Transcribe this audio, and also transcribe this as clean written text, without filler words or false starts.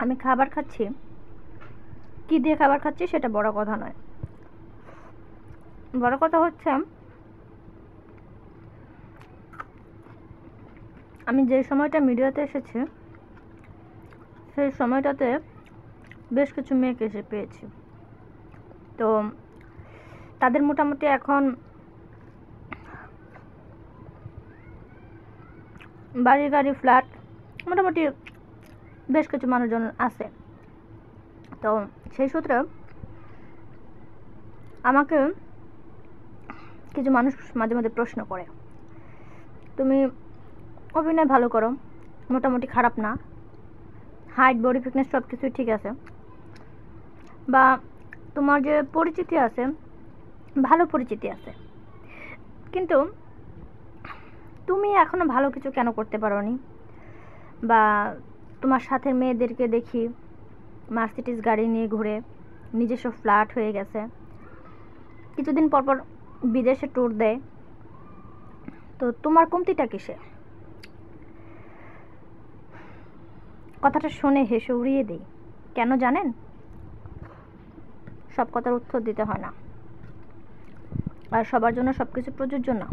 আমি খাবার খাচ্ছি, কি দিয়ে খাবার খাচ্ছি সেটা বড় কথা নয়। বড় কথা হচ্ছে আমি যে সময়টা মিডিয়াতে এসেছি সেই সময়টাতে বেশ কিছু মেয়েকে এসে পেয়েছি। তো তাদের মোটামুটি এখন বাড়ি গাড়ি ফ্ল্যাট মোটামুটি বেশ কিছু মানুষজন আছে। তো সেই সূত্রে আমাকে কিছু মানুষ মাঝে মাঝে প্রশ্ন করে, তুমি অভিনয় ভালো করো, মোটামুটি খারাপ না, হাইট বডি ফিটনেস সব কিছুই ঠিক আছে, বা তোমার যে পরিচিতি আছে ভালো পরিচিতি আছে, কিন্তু তুমি এখনো ভালো কিছু কেন করতে পারোনি? বা তোমার সাথে মেয়েদেরকে দেখি মার্সিডিজ গাড়ি নিয়ে ঘুরে, নিজস্ব ফ্ল্যাট হয়ে গেছে, কিছুদিন পর পর বিদেশে ট্যুর দেয়, তো তোমার কমতিটা কিসে? কথাটা শুনে হেসে উড়িয়ে দিই। কেন জানেন? সব কথার উত্তর দিতে হয় না, আর সবার জন্য সব কিছু প্রযোজ্য না।